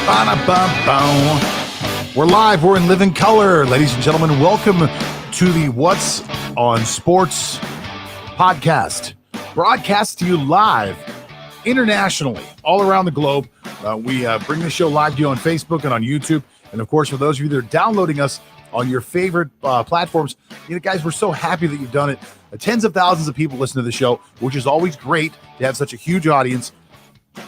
Ba-da-bum-bum. We're live. We're in living color. Ladies and gentlemen, welcome to the What's on Sports podcast. Broadcast to you live internationally, all around the globe. We bring the show live to you on Facebook and on YouTube. And, of course, for those of you that are downloading us on your favorite platforms, guys, we're so happy that you've done it. Tens of thousands of people listen to the show, which is always great to have such a huge audience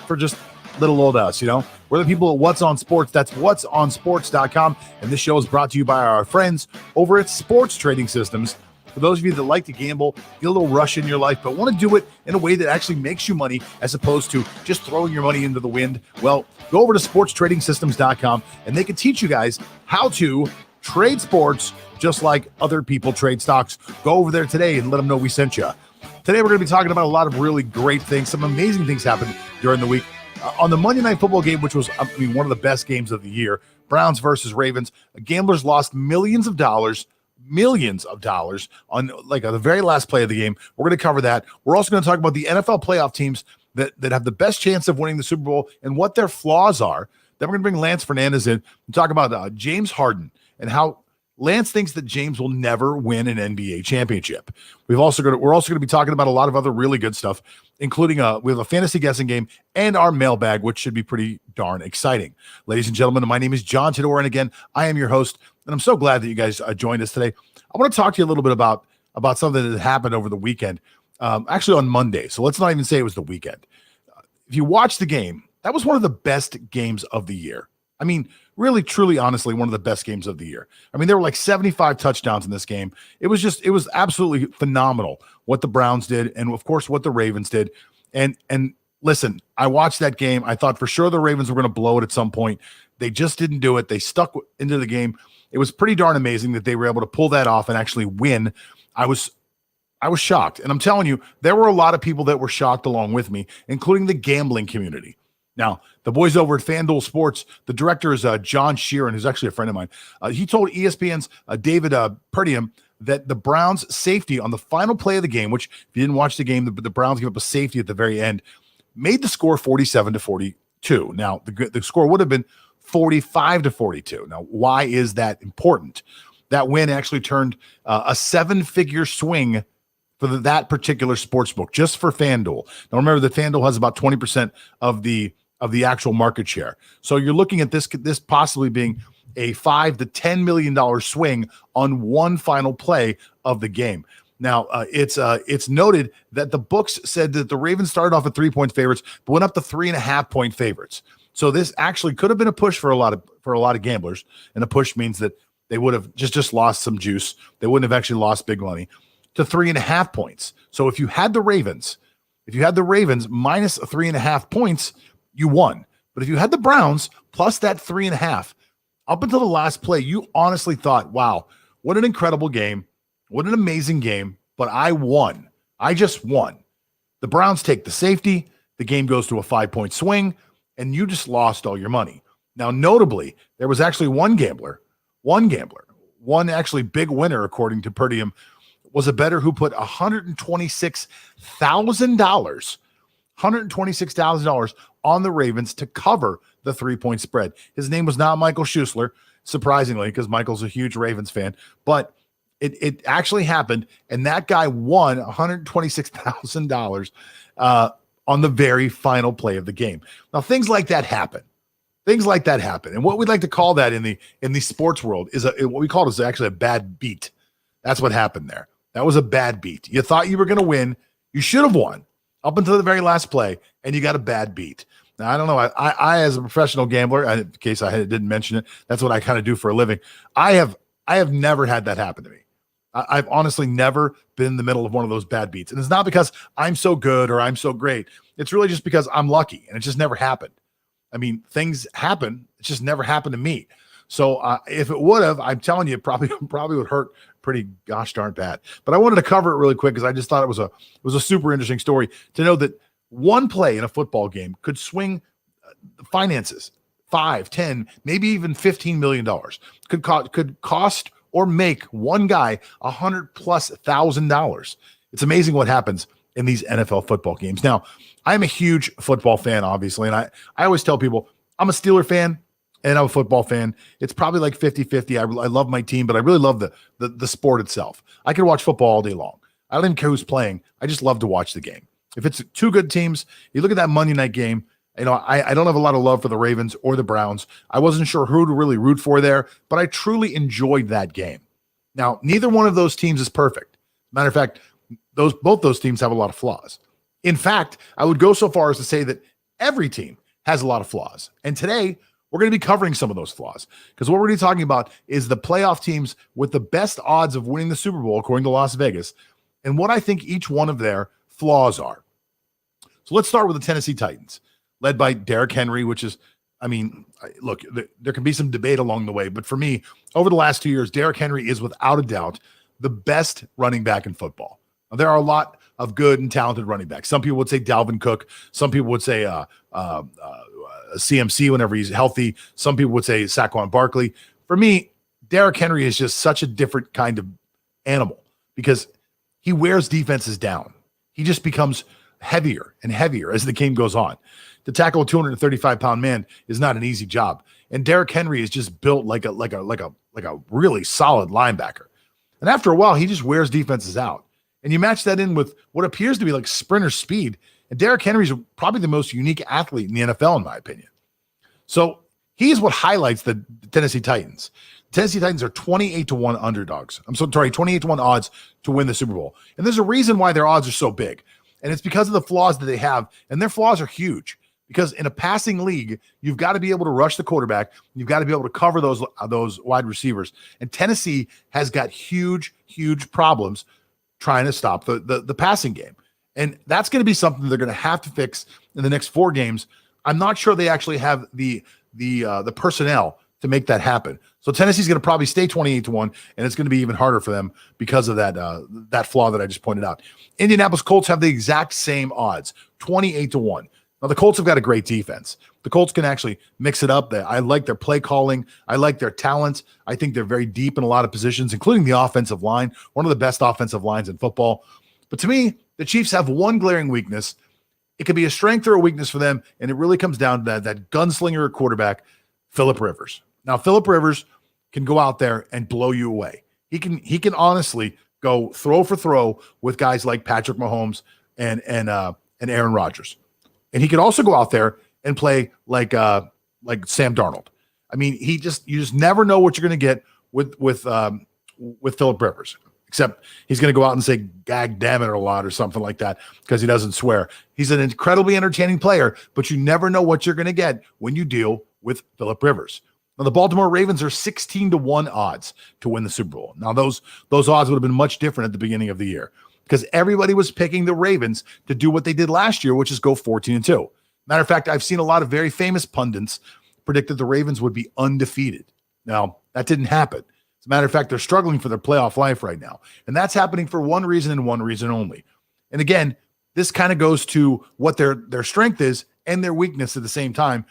for just little old us. We're the people at What's on Sports. That's whatsonsports.com. And this show is brought to you by our friends over at Sports Trading Systems. For those of you that like to gamble, get a little rush in your life, but want to do it in a way that actually makes you money as opposed to just throwing your money into the wind, well, go over to sportstradingsystems.com and they can teach you guys how to trade sports just like other people trade stocks. Go over there today and let them know we sent you. Today, we're going to be talking about a lot of really great things. Some amazing things happened during the week. On the Monday Night Football game, which was, one of the best games of the year, Browns versus Ravens, gamblers lost millions of dollars on the very last play of the game. We're going to cover that. We're also going to talk about the NFL playoff teams that have the best chance of winning the Super Bowl and what their flaws are. Then we're going to bring Lance Fernandez in and talk about James Harden and how Lance thinks that James will never win an NBA championship. We're also going to be talking about a lot of other really good stuff, including we have a fantasy guessing game and our mailbag, which should be pretty darn exciting. Ladies and gentlemen, my name is John Todora, and again, I am your host, and I'm so glad that you guys joined us today. I want to talk to you a little bit about something that happened over the weekend, actually on Monday. So let's not even say it was the weekend. If you watch the game, that was one of the best games of the year. Really, truly, honestly, one of the best games of the year. There were like 75 touchdowns in this game. It was absolutely phenomenal what the Browns did, and of course what the Ravens did. And listen, I watched that game. I thought for sure the Ravens were going to blow it at some point. They just didn't do it. They stuck into the game. It was pretty darn amazing that they were able to pull that off and actually win. I was shocked, and I'm telling you, there were a lot of people that were shocked along with me, including the gambling community. Now, the boys over at FanDuel Sports, the director is John Sheeran, who's actually a friend of mine. He told ESPN's David Perdium that the Browns' safety on the final play of the game, which if you didn't watch the game, the Browns gave up a safety at the very end, made the score 47-42. Now, the score would have been 45-42. Now, why is that important? That win actually turned a seven-figure swing for that particular sports book, just for FanDuel. Now, remember that FanDuel has about 20% of the actual market share. So you're looking at this possibly being a $5 to $10 million swing on one final play of the game. Now, it's noted that the books said that the Ravens started off at 3-point favorites, but went up to 3.5-point favorites. So this actually could have been a push for a lot of gamblers, and a push means that they would have just lost some juice. They wouldn't have actually lost big money to 3.5 points. So if you had the Ravens minus 3.5 points, you won. But if you had the Browns plus that 3.5 up until the last play, you honestly thought, wow, what an incredible game. What an amazing game. But I won. I just won. The Browns take the safety. The game goes to a 5-point swing, and you just lost all your money. Now, notably, there was actually one actually big winner, according to Perdium, was a bettor who put $126,000 on the Ravens to cover the 3-point spread. His name was not Michael Shussler, surprisingly, because Michael's a huge Ravens fan, but it actually happened, and that guy won $126,000 on the very final play of the game. Now, things like that happen. And what we'd like to call that in the sports world is what we call it is actually a bad beat. That's what happened there. That was a bad beat. You thought you were going to win. You should have won up until the very last play, and you got a bad beat. Now, I don't know. I as a professional gambler, in case I didn't mention it, that's what I kind of do for a living. I have never had that happen to me. I've honestly never been in the middle of one of those bad beats. And it's not because I'm so good or I'm so great. It's really just because I'm lucky, and it just never happened. Things happen. It just never happened to me. So if it would have, I'm telling you, it probably would hurt pretty gosh darn bad. But I wanted to cover it really quick because I just thought it was a super interesting story to know that one play in a football game could swing finances, 5, 10, maybe even $15 million. Could cost or make one guy $100,000+. It's amazing what happens in these NFL football games. Now, I'm a huge football fan, obviously, and I always tell people I'm a Steeler fan. and I'm a football fan. It's probably like 50-50. I love my team, but I really love the sport itself. I can watch football all day long. I don't even care who's playing. I just love to watch the game. If it's two good teams, you look at that Monday night game, I don't have a lot of love for the Ravens or the Browns. I wasn't sure who to really root for there, but I truly enjoyed that game. Now, neither one of those teams is perfect. Matter of fact, both those teams have a lot of flaws. In fact, I would go so far as to say that every team has a lot of flaws. And today, we're going to be covering some of those flaws because what we're going to be talking about is the playoff teams with the best odds of winning the Super Bowl, according to Las Vegas, and what I think each one of their flaws are. So let's start with the Tennessee Titans, led by Derrick Henry, which is, look, there can be some debate along the way, but for me, over the last 2 years, Derrick Henry is without a doubt the best running back in football. Now, there are a lot of good and talented running backs. Some people would say Dalvin Cook. Some people would say CMC whenever he's healthy. Some people would say Saquon Barkley. For me, Derrick Henry is just such a different kind of animal because he wears defenses down. He just becomes heavier and heavier as the game goes on. To tackle a 235-pound man is not an easy job. And Derrick Henry is just built like a really solid linebacker. And after a while, he just wears defenses out. And you match that in with what appears to be like sprinter speed. And Derrick Henry's probably the most unique athlete in the NFL, in my opinion. So he's what highlights the Tennessee Titans. Tennessee Titans are 28-1 underdogs. 28-1 odds to win the Super Bowl. And there's a reason why their odds are so big. And it's because of the flaws that they have. And their flaws are huge. Because in a passing league, you've got to be able to rush the quarterback. You've got to be able to cover those wide receivers. And Tennessee has got huge, huge problems trying to stop the passing game. And that's going to be something they're going to have to fix in the next 4 games. I'm not sure they actually have the personnel to make that happen. So Tennessee's going to probably stay 28-1, and it's going to be even harder for them because of that flaw that I just pointed out. Indianapolis Colts have the exact same odds, 28-1. Now, the Colts have got a great defense. The Colts can actually mix it up. I like their play calling. I like their talent. I think they're very deep in a lot of positions, including the offensive line, one of the best offensive lines in football. But to me, the Chiefs have one glaring weakness. It could be a strength or a weakness for them, and it really comes down to that gunslinger quarterback, Phillip Rivers. Now, Phillip Rivers can go out there and blow you away. He can honestly go throw for throw with guys like Patrick Mahomes and Aaron Rodgers. And he could also go out there and play like Sam Darnold. I mean, you just never know what you're going to get with Phillip Rivers, except he's going to go out and say "gag damn it" a lot or something like that because he doesn't swear. He's an incredibly entertaining player, but you never know what you're going to get when you deal with Phillip Rivers. Now, the Baltimore Ravens are 16-1 odds to win the Super Bowl. Now, those odds would have been much different at the beginning of the year, because everybody was picking the Ravens to do what they did last year, which is go 14-2. Matter of fact, I've seen a lot of very famous pundits predict that the Ravens would be undefeated. Now, that didn't happen. As a matter of fact, they're struggling for their playoff life right now. And that's happening for one reason and one reason only. And again, this kind of goes to what their strength is and their weakness at the same time.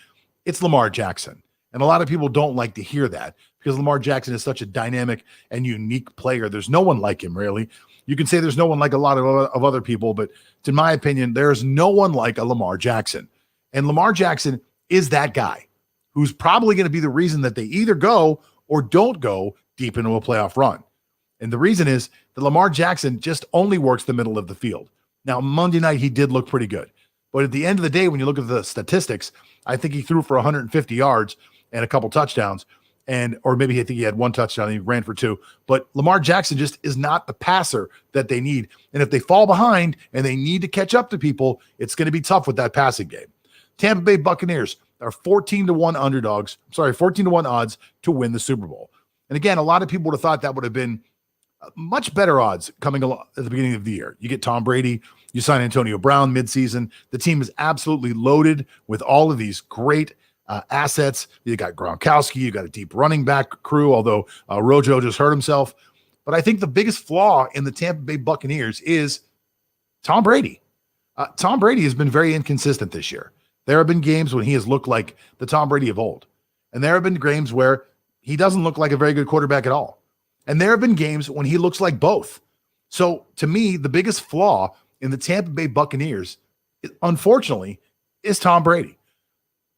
It's Lamar Jackson. And a lot of people don't like to hear that because Lamar Jackson is such a dynamic and unique player. There's no one like him, really. You can say there's no one like a lot of other people, but in my opinion, there's no one like a Lamar Jackson. And Lamar Jackson is that guy who's probably going to be the reason that they either go or don't go deep into a playoff run. And the reason is that Lamar Jackson just only works the middle of the field. Now, Monday night, he did look pretty good. But at the end of the day, when you look at the statistics, I think he threw for 150 yards and a couple touchdowns. Or maybe I think he had 1 touchdown and he ran for 2. But Lamar Jackson just is not the passer that they need. And if they fall behind and they need to catch up to people, it's going to be tough with that passing game. Tampa Bay Buccaneers are 14-1 underdogs. 14-1 odds to win the Super Bowl. And again, a lot of people would have thought that would have been much better odds coming along at the beginning of the year. You get Tom Brady, you sign Antonio Brown midseason. The team is absolutely loaded with all of these great assets. You got Gronkowski, you got a deep running back crew, although Rojo just hurt himself. But I think the biggest flaw in the Tampa Bay Buccaneers is Tom Brady. Tom Brady has been very inconsistent this year. There have been games when he has looked like the Tom Brady of old. And there have been games where he doesn't look like a very good quarterback at all. And there have been games when he looks like both. So to me, the biggest flaw in the Tampa Bay Buccaneers, unfortunately, is Tom Brady.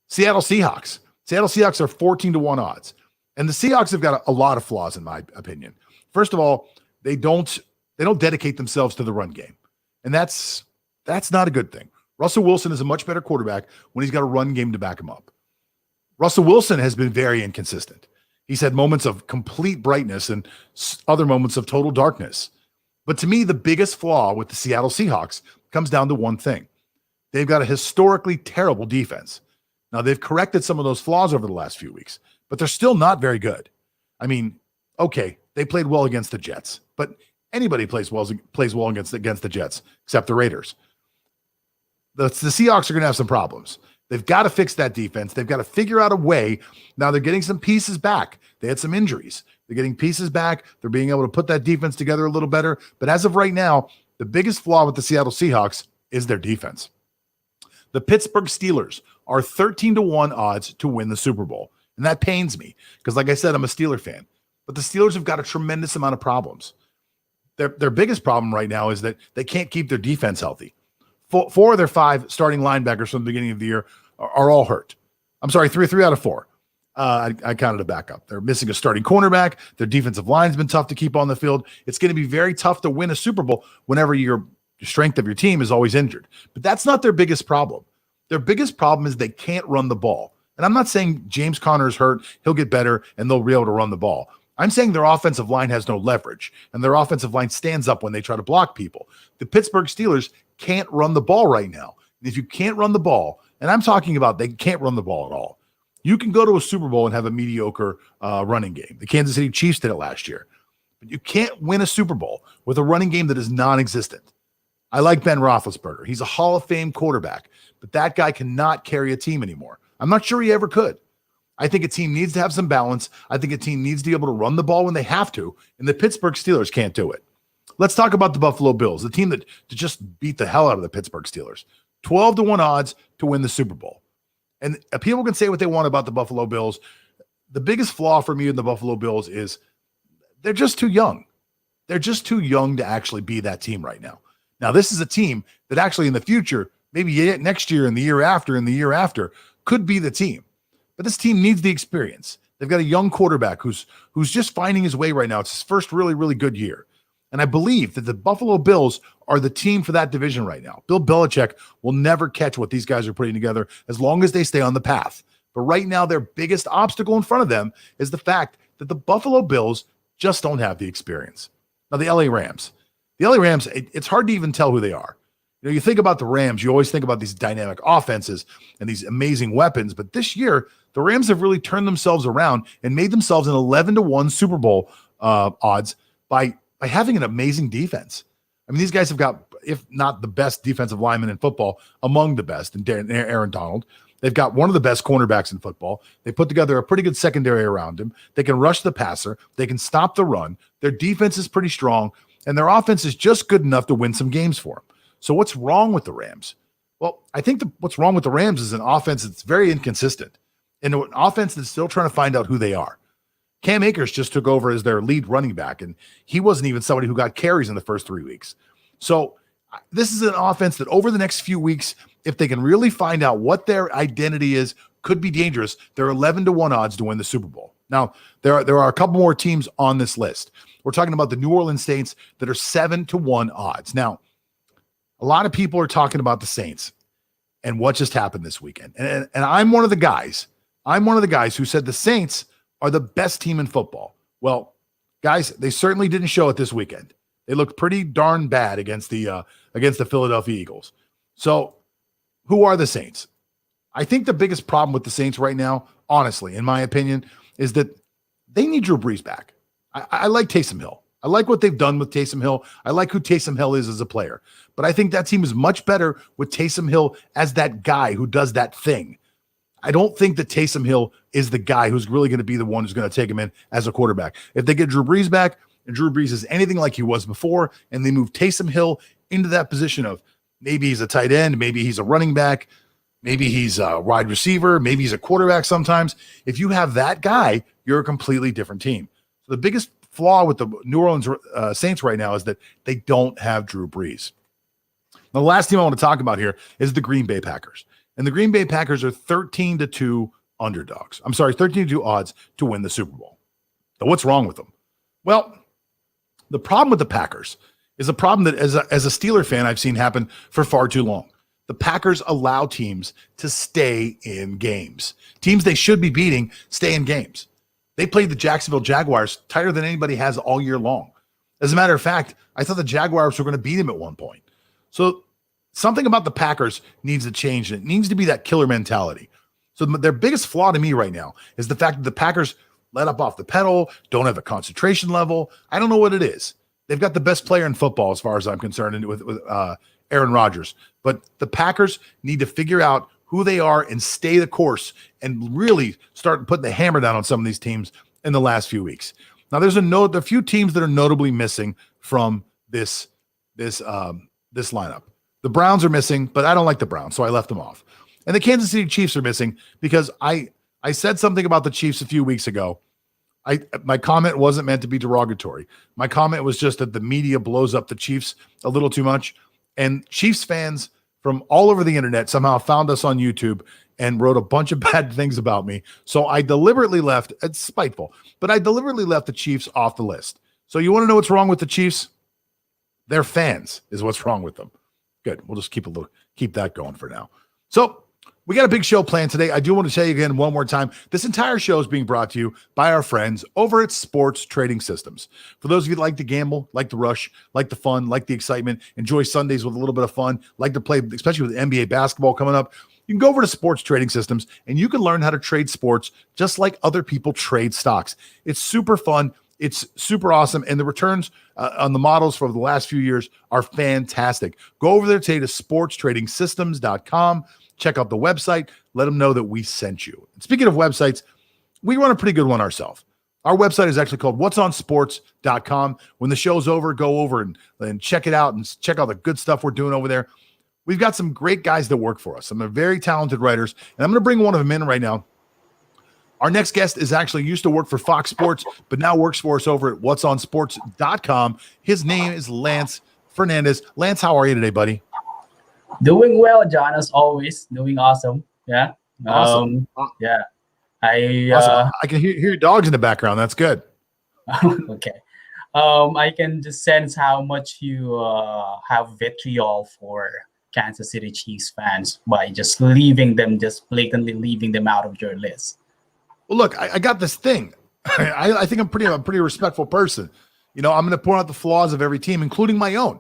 Seattle Seahawks. Seattle Seahawks are 14-1 odds. And the Seahawks have got a lot of flaws, in my opinion. First of all, they don't dedicate themselves to the run game. And that's not a good thing. Russell Wilson is a much better quarterback when he's got a run game to back him up. Russell Wilson has been very inconsistent. He's had moments of complete brightness and other moments of total darkness. But to me, the biggest flaw with the Seattle Seahawks comes down to one thing. They've got a historically terrible defense. Now, they've corrected some of those flaws over the last few weeks, but they're still not very good. I mean, okay, they played well against the Jets, but anybody plays well against the Jets, except the Raiders. The Seahawks are going to have some problems. They've got to fix that defense. They've got to figure out a way. Now they're getting some pieces back. They had some injuries. They're getting pieces back. They're being able to put that defense together a little better. But as of right now, the biggest flaw with the Seattle Seahawks is their defense. The Pittsburgh Steelers are 13-1 odds to win the Super Bowl. And that pains me because, like I said, I'm a Steeler fan. But the Steelers have got a tremendous amount of problems. Their biggest problem right now is that they can't keep their defense healthy. Four of their 5 starting linebackers from the beginning of the year are all hurt. I'm sorry, three out of 4. I counted a backup. They're missing a starting cornerback. Their defensive line's been tough to keep on the field. It's going to be very tough to win a Super Bowl whenever your strength of your team is always injured. But that's not their biggest problem. Their biggest problem is they can't run the ball. And I'm not saying James Conner is hurt. He'll get better, and they'll be able to run the ball. I'm saying their offensive line has no leverage, and their offensive line stands up when they try to block people. The Pittsburgh Steelers can't run the ball right now. And if you can't run the ball, and I'm talking about they can't run the ball at all, you can go to a Super Bowl and have a mediocre running game. The Kansas City Chiefs did it last year. But you can't win a Super Bowl with a running game that is non-existent. I like Ben Roethlisberger. He's a Hall of Fame quarterback, but that guy cannot carry a team anymore. I'm not sure he ever could. I think a team needs to have some balance. I think a team needs to be able to run the ball when they have to, and the Pittsburgh Steelers can't do it. Let's talk about the Buffalo Bills, the team that just beat the hell out of the Pittsburgh Steelers. 12-1 odds to win the Super Bowl. And people can say what they want about the Buffalo Bills. The biggest flaw for me in the Buffalo Bills is they're just too young. They're just too young to actually be that team right now. Now, this is a team that actually in the future, maybe next year and the year after, could be the team. But this team needs the experience. They've got a young quarterback who's just finding his way right now. It's his first really, really good year. And I believe that the Buffalo Bills are the team for that division right now. Bill Belichick will never catch what these guys are putting together as long as they stay on the path. But right now, their biggest obstacle in front of them is the fact that the Buffalo Bills just don't have the experience. Now, the LA Rams. It's hard to even tell who they are. You know, you think about the Rams, you always think about these dynamic offenses and these amazing weapons. But this year, the Rams have really turned themselves around and made themselves an 11-1 Super Bowl odds by having an amazing defense. I mean, these guys have got, if not the best defensive lineman in football, among the best, and Aaron Donald. They've got one of the best cornerbacks in football. They put together a pretty good secondary around him. They can rush the passer. They can stop the run. Their defense is pretty strong, and their offense is just good enough to win some games for them. So what's wrong with the Rams? Well, I think what's wrong with the Rams is an offense that's very inconsistent and an offense that's still trying to find out who they are. Cam Akers just took over as their lead running back, and he wasn't even somebody who got carries in the first 3 weeks. So this is an offense that over the next few weeks, if they can really find out what their identity is, could be dangerous. They're 11-1 odds to win the Super Bowl. Now, there are a couple more teams on this list. We're talking about the New Orleans Saints that are 7-1 odds. Now, a lot of people are talking about the Saints and what just happened this weekend. And I'm one of the guys. Who said the Saints are the best team in football. Well, guys, they certainly didn't show it this weekend. They looked pretty darn bad against the Philadelphia Eagles. So, who are the Saints? I think the biggest problem with the Saints right now, honestly, in my opinion, is that they need Drew Brees back. I like Taysom Hill. I like what they've done with Taysom Hill. I like who Taysom Hill is as a player. But I think that team is much better with Taysom Hill as that guy who does that thing. I don't think that Taysom Hill is the guy who's really going to be the one who's going to take him in as a quarterback. If they get Drew Brees back and Drew Brees is anything like he was before, and they move Taysom Hill into that position of maybe he's a tight end, maybe he's a running back, maybe he's a wide receiver, maybe he's a quarterback sometimes. If you have that guy, you're a completely different team. So the biggest flaw with the New Orleans Saints right now is that they don't have Drew Brees. Now, the last team I want to talk about here is the Green Bay Packers. And the Green Bay Packers are 13-2 underdogs. I'm sorry, 13-2 odds to win the Super Bowl. Now, what's wrong with them? Well, the problem with the Packers is a problem that as a Steeler fan, I've seen happen for far too long. The Packers allow teams to stay in games. Teams they should be beating stay in games. They played the Jacksonville Jaguars tighter than anybody has all year long. As a matter of fact, I thought the Jaguars were going to beat him at one point. So something about the Packers needs to change. It needs to be that killer mentality. So their biggest flaw to me right now is the fact that the Packers let up off the pedal, don't have a concentration level. I don't know what it is. They've got the best player in football as far as I'm concerned with Aaron Rodgers. But the Packers need to figure out who they are and stay the course and really start putting the hammer down on some of these teams in the last few weeks. Now, there's a few teams that are notably missing from this lineup. The Browns are missing, but I don't like the Browns, so I left them off. And the Kansas City Chiefs are missing because I said something about the Chiefs a few weeks ago. My comment wasn't meant to be derogatory. My comment was just that the media blows up the Chiefs a little too much. And Chiefs fans from all over the internet somehow found us on YouTube and wrote a bunch of bad things about me. So I deliberately left, it's spiteful, but I deliberately left the Chiefs off the list. So you want to know what's wrong with the Chiefs? Their fans is what's wrong with them. Good. We'll just keep that going for now. So we got a big show planned today. I do want to tell you again one more time, this entire show is being brought to you by our friends over at Sports Trading Systems. For those of you that like to gamble, like the rush, like the fun, like the excitement, enjoy Sundays with a little bit of fun, like to play, especially with NBA basketball coming up, you can go over to Sports Trading Systems and you can learn how to trade sports just like other people trade stocks. It's super fun. It's super awesome. And the returns on the models for the last few years are fantastic. Go over there today to sportstradingsystems.com. Check out the website. Let them know that we sent you. And speaking of websites, we run a pretty good one ourselves. Our website is actually called whatsonsports.com. When the show's over, go over and check it out and check out the good stuff we're doing over there. We've got some great guys that work for us. Some are very talented writers, and I'm going to bring one of them in right now. Our next guest is actually used to work for Fox Sports, but now works for us over at whatsonsports.com. His name is Lance Fernandez. Lance, how are you today, buddy? Doing well, John, as always. Doing awesome. Yeah. Awesome. Yeah. Awesome. I can hear your dogs in the background. That's good. Okay. I can just sense how much you have vitriol for Kansas City Chiefs fans by just blatantly leaving them out of your list. Well, look, I got this thing. I think I'm a pretty respectful person. You know, I'm going to point out the flaws of every team, including my own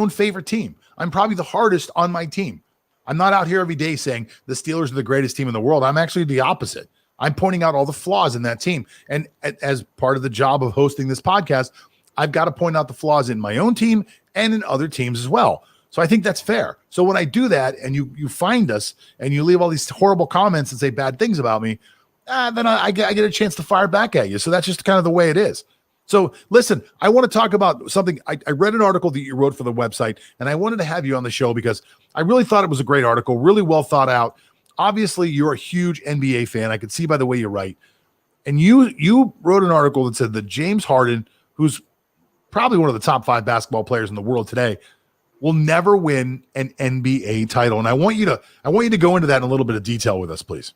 favorite team. I'm probably the hardest on my team. I'm not out here every day saying the Steelers are the greatest team in the world. I'm actually the opposite. I'm pointing out all the flaws in that team. And as part of the job of hosting this podcast, I've got to point out the flaws in my own team and in other teams as well. So I think that's fair. So when I do that and you find us and you leave all these horrible comments and say bad things about me, then I get a chance to fire back at you. So that's just kind of the way it is. So listen, I want to talk about something. I read an article that you wrote for the website, and I wanted to have you on the show because I really thought it was a great article, really well thought out. Obviously, you're a huge NBA fan. I could see by the way you write. And you wrote an article that said that James Harden, who's probably one of the top 5 basketball players in the world today, will never win an NBA title. And I want you to go into that in a little bit of detail with us, please.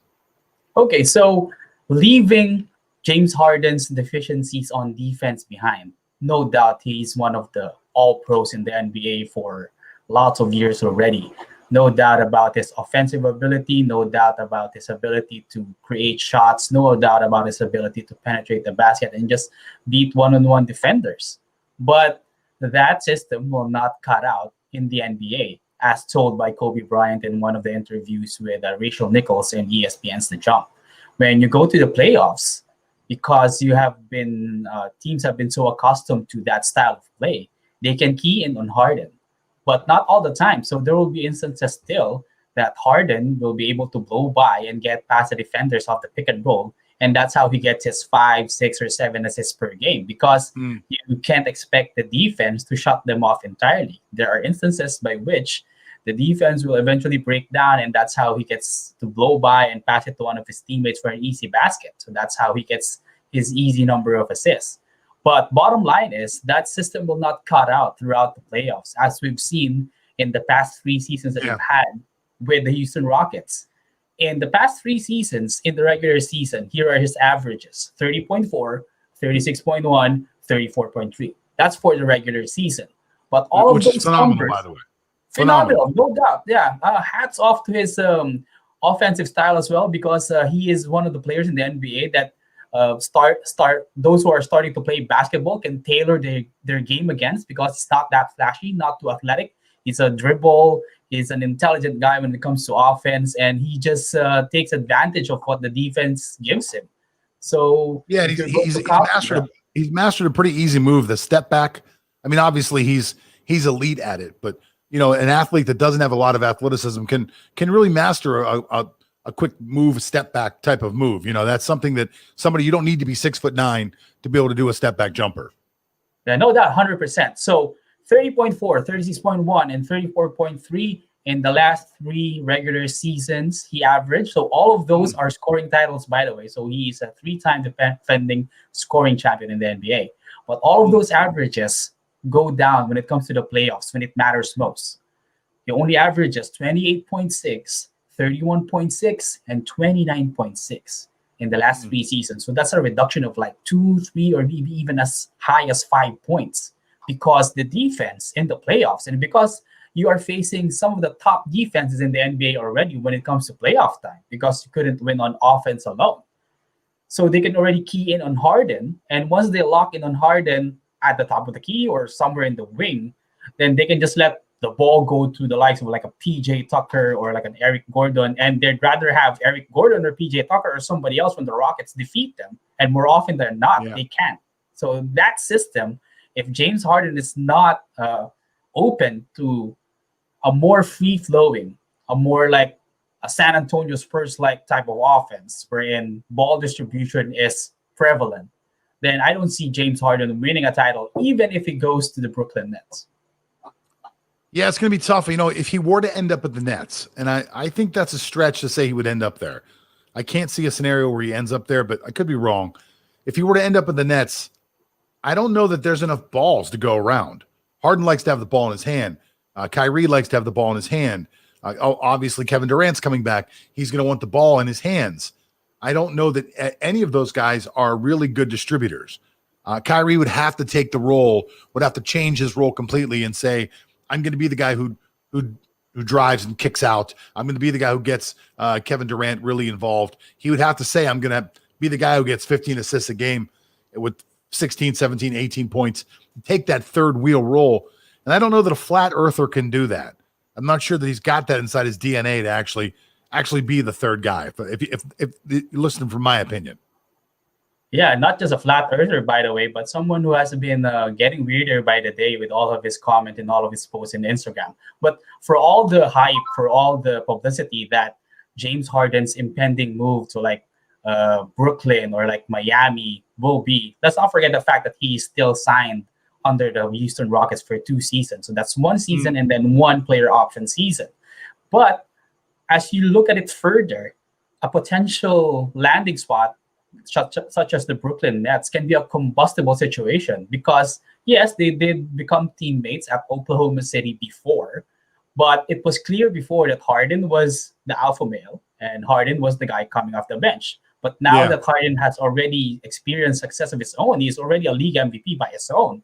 Okay, so leaving James Harden's deficiencies on defense behind, no doubt he's one of the all-pros in the NBA for lots of years already. No doubt about his offensive ability, no doubt about his ability to create shots, no doubt about his ability to penetrate the basket and just beat one-on-one defenders. But that system will not cut out in the NBA, as told by Kobe Bryant in one of the interviews with Rachel Nichols in ESPN's The Jump. When you go to the playoffs, because teams have been so accustomed to that style of play, they can key in on Harden, but not all the time. So there will be instances still that Harden will be able to blow by and get past the defenders off the pick and roll. And that's how he gets his 5, 6, or 7 assists per game, because you can't expect the defense to shut them off entirely. There are instances by which the defense will eventually break down, and that's how he gets to blow by and pass it to one of his teammates for an easy basket. So that's how he gets his easy number of assists. But bottom line is that system will not cut out throughout the playoffs, as we've seen in the past 3 seasons that we've had with the Houston Rockets. In the past 3 seasons, in the regular season, here are his averages: 30.4, 36.1, 34.3. That's for the regular season. But all of which is those phenomenal, numbers, by the way. phenomenal, no doubt. Yeah, hats off to his offensive style as well, because he is one of the players in the NBA that start those who are starting to play basketball can tailor their game against, because it's not that flashy, not too athletic. He's a dribble. He's an intelligent guy when it comes to offense, and he just takes advantage of what the defense gives him. So Yeah, and if you're going to he's mastered a pretty easy move, the step back. I mean, obviously he's elite at it, but an athlete that doesn't have a lot of athleticism can really master a quick move, step back type of move. That's something that you don't need to be 6'9" to be able to do a step back jumper. Yeah, no doubt, 100%. So 30.4, 36.1, and 34.3 in the last 3 regular seasons he averaged. So all of those are scoring titles, by the way. So he's a 3-time defending scoring champion in the NBA. But all of those averages go down when it comes to the playoffs, when it matters most. He only averages 28.6, 31.6, and 29.6 in the last 3 seasons. So that's a reduction of like 2, 3, or maybe even as high as 5 points, because the defense in the playoffs, and because you are facing some of the top defenses in the NBA already when it comes to playoff time, because you couldn't win on offense alone. So they can already key in on Harden. And once they lock in on Harden at the top of the key or somewhere in the wing, then they can just let the ball go to the likes of like a PJ Tucker or like an Eric Gordon. And they'd rather have Eric Gordon or PJ Tucker or somebody else when the Rockets defeat them. And more often than not, they can't. So that system, if James Harden is not open to a more free-flowing, a more like a San Antonio Spurs-like type of offense, wherein ball distribution is prevalent, then I don't see James Harden winning a title, even if he goes to the Brooklyn Nets. Yeah, it's going to be tough. If he were to end up at the Nets, and I think that's a stretch to say he would end up there. I can't see a scenario where he ends up there, but I could be wrong. If he were to end up at the Nets, I don't know that there's enough balls to go around. Harden likes to have the ball in his hand. Kyrie likes to have the ball in his hand. Obviously, Kevin Durant's coming back. He's going to want the ball in his hands. I don't know that any of those guys are really good distributors. Kyrie would have to take the role, would have to change his role completely and say, I'm going to be the guy who drives and kicks out. I'm going to be the guy who gets Kevin Durant really involved. He would have to say, I'm going to be the guy who gets 15 assists a game with 16, 17, 18 points, take that third wheel role. And I don't know that a flat earther can do that. I'm not sure that he's got that inside his DNA to actually be the third guy. If you listen from my opinion. Yeah, not just a flat earther, by the way, but someone who has been getting weirder by the day with all of his comment and all of his posts in Instagram. But for all the hype, for all the publicity that James Harden's impending move to like Brooklyn or like Miami will be, let's not forget the fact that he's still signed under the Houston Rockets for 2 seasons. So that's 1 season and then 1 player option season. But as you look at it further, a potential landing spot such as the Brooklyn Nets can be a combustible situation, because yes, they did become teammates at Oklahoma City before, but it was clear before that Harden was the alpha male and Harden was the guy coming off the bench. But now that Harden has already experienced success of his own, he's already a league MVP by his own.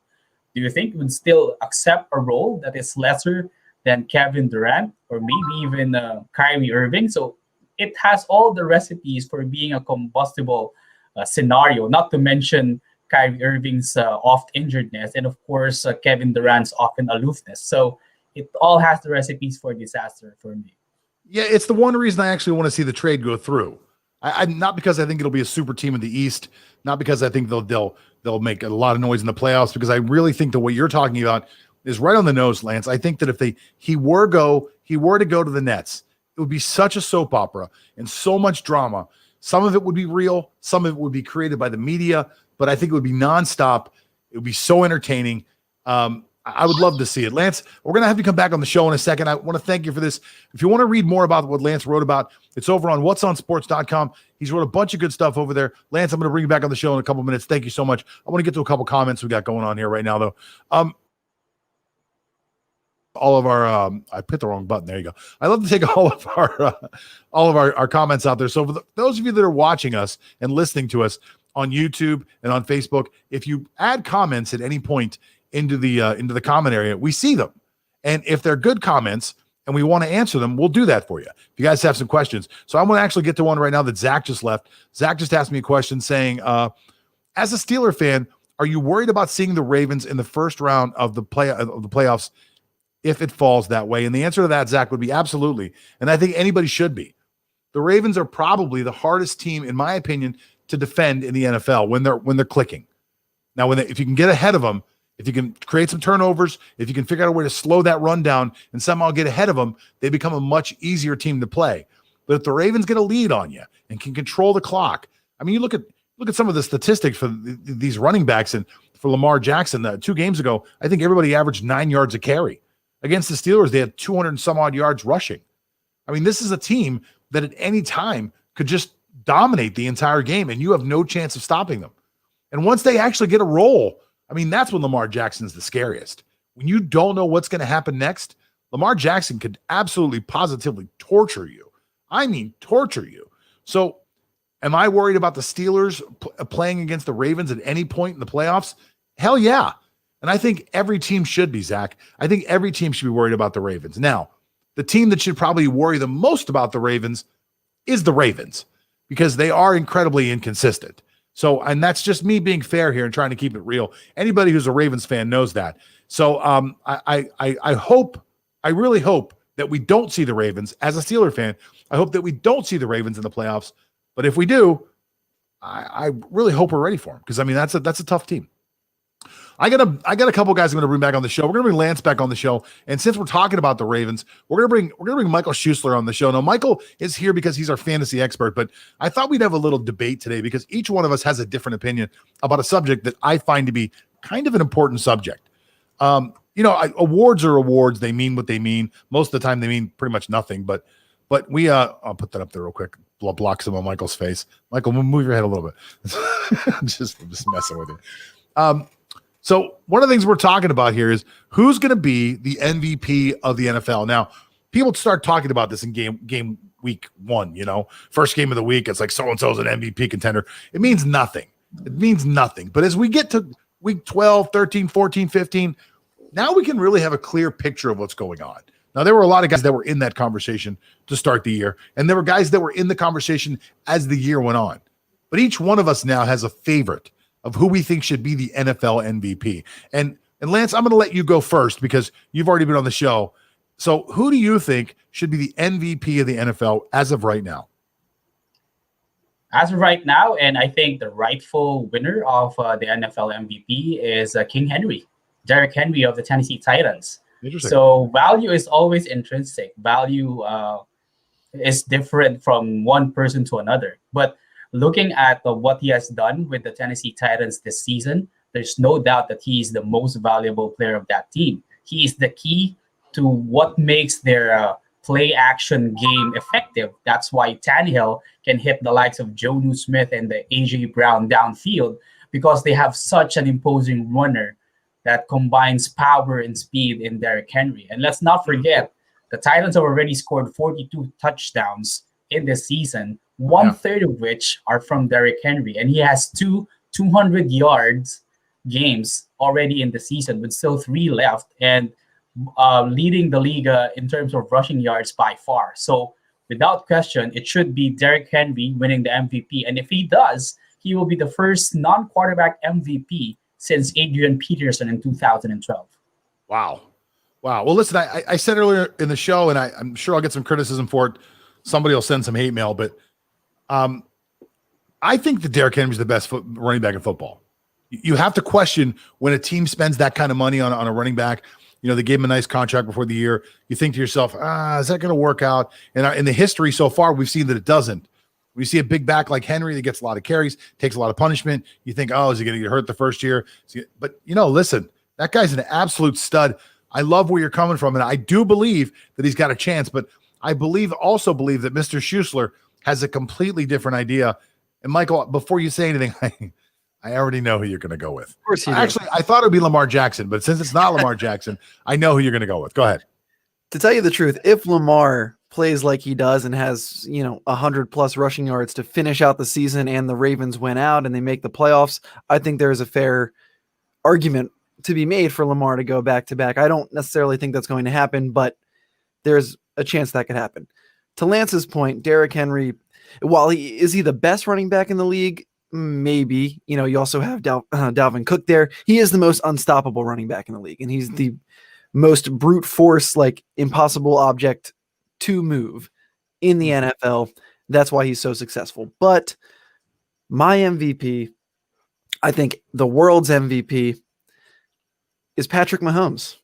Do you think he would still accept a role that is lesser than Kevin Durant or maybe even Kyrie Irving? So it has all the recipes for being a combustible scenario, not to mention Kyrie Irving's oft-injuredness and, of course, Kevin Durant's often aloofness. So it all has the recipes for disaster for me. Yeah, it's the one reason I actually want to see the trade go through. I not because I think it'll be a super team in the East, not because I think they'll make a lot of noise in the playoffs, because I really think that what you're talking about is right on the nose, Lance. I think that if he were to go to the Nets, it would be such a soap opera and so much drama. Some of it would be real, some of it would be created by the media, but I think it would be nonstop. It would be so entertaining. I would love to see it. Lance, we're going to have you come back on the show in a second. I want to thank you for this. If you want to read more about what Lance wrote about, it's over on whatsonsports.com. He's wrote a bunch of good stuff over there. Lance, I'm going to bring you back on the show in a couple minutes. Thank you so much. I want to get to a couple comments we got going on here right now, though. all of our I put the wrong button. There you go. I love to take all of our comments out there. So for those of you that are watching us and listening to us on YouTube and on Facebook, if you add comments at any point into the comment area, we see them. And if they're good comments and we want to answer them, we'll do that for you. If you guys have some questions. So I'm going to actually get to one right now that Zach just left. Zach just asked me a question saying, as a Steeler fan, are you worried about seeing the Ravens in the first round of the playoffs if it falls that way? And the answer to that, Zach, would be absolutely. And I think anybody should be. The Ravens are probably the hardest team, in my opinion, to defend in the NFL when they're clicking. Now, if you can get ahead of them, if you can create some turnovers, if you can figure out a way to slow that run down and somehow get ahead of them, they become a much easier team to play. But if the Ravens get a lead on you and can control the clock, I mean, you look at some of the statistics for these running backs, and for Lamar Jackson, 2 games ago, I think everybody averaged 9 yards a carry. Against the Steelers, they had 200 and some odd yards rushing. I mean, this is a team that at any time could just dominate the entire game, and you have no chance of stopping them. And once they actually get a roll, I mean, that's when Lamar Jackson's the scariest. When you don't know what's going to happen next, Lamar Jackson could absolutely, positively torture you. I mean, torture you. So am I worried about the Steelers playing against the Ravens at any point in the playoffs? Hell yeah. And I think every team should be, Zach. I think every team should be worried about the Ravens. Now, the team that should probably worry the most about the Ravens is the Ravens, because they are incredibly inconsistent. So, and that's just me being fair here and trying to keep it real. Anybody who's a Ravens fan knows that. So I really hope that we don't see the Ravens. As a Steeler fan, I hope that we don't see the Ravens in the playoffs. But if we do, I really hope we're ready for them, because I mean that's a tough team. I got a couple guys I'm going to bring back on the show. We're going to bring Lance back on the show, and since we're talking about the Ravens, we're going to bring Michael Shussler on the show. Now, Michael is here because he's our fantasy expert, but I thought we'd have a little debate today because each one of us has a different opinion about a subject that I find to be kind of an important subject. Awards are awards; they mean what they mean. Most of the time, they mean pretty much nothing. But we I'll put that up there real quick. Block some of Michael's face. Michael, move your head a little bit. just messing with you. So one of the things we're talking about here is who's going to be the MVP of the NFL. Now, people start talking about this in game week 1, first game of the week. It's like so-and-so's an MVP contender. It means nothing. It means nothing. But as we get to week 12, 13, 14, 15, now we can really have a clear picture of what's going on. Now, there were a lot of guys that were in that conversation to start the year, and there were guys that were in the conversation as the year went on. But each one of us now has a favorite of who we think should be the NFL MVP. And Lance, I'm going to let you go first because you've already been on the show. So who do you think should be the MVP of the NFL as of right now? As of right now, and I think the rightful winner of the NFL MVP is King Henry, Derrick Henry of the Tennessee Titans. So value is always intrinsic. Value is different from one person to another. But looking at what he has done with the Tennessee Titans this season, there's no doubt that he is the most valuable player of that team. He is the key to what makes their play-action game effective. That's why Tannehill can hit the likes of Jonnu Smith and the A.J. Brown downfield, because they have such an imposing runner that combines power and speed in Derrick Henry. And let's not forget, the Titans have already scored 42 touchdowns in this season, one-third of which are from Derrick Henry. And he has 200 yards games already in the season with still 3 left, and leading the league in terms of rushing yards by far. So without question, it should be Derrick Henry winning the MVP. And if he does, he will be the first non-quarterback MVP since Adrian Peterson in 2012. Wow. Well, listen, I said earlier in the show, and I'm sure I'll get some criticism for it. Somebody will send some hate mail, but I think that Derrick Henry is the best running back in football. You have to question when a team spends that kind of money on a running back. They gave him a nice contract before the year. You think to yourself, is that going to work out? And in the history so far, we've seen that it doesn't. We see a big back like Henry that gets a lot of carries, takes a lot of punishment. You think, is he going to get hurt the first year? But, listen, that guy's an absolute stud. I love where you're coming from, and I do believe that he's got a chance, but I also believe that Mr. Shussler has a completely different idea. And, Michael, before you say anything, I already know who you're going to go with. Of course you do. Actually, I thought it would be Lamar Jackson, but since it's not Lamar Jackson, I know who you're going to go with. Go ahead. To tell you the truth, if Lamar plays like he does and has, 100+ rushing yards to finish out the season and the Ravens win out and they make the playoffs, I think there is a fair argument to be made for Lamar to go back to back. I don't necessarily think that's going to happen, but there's a chance that could happen. To Lance's point, Derrick Henry, while is he the best running back in the league? Maybe. You also have Dalvin Cook there. He is the most unstoppable running back in the league, and he's the most brute force, like impossible object to move in the NFL. That's why he's so successful. But my MVP, I think the world's MVP, is Patrick Mahomes.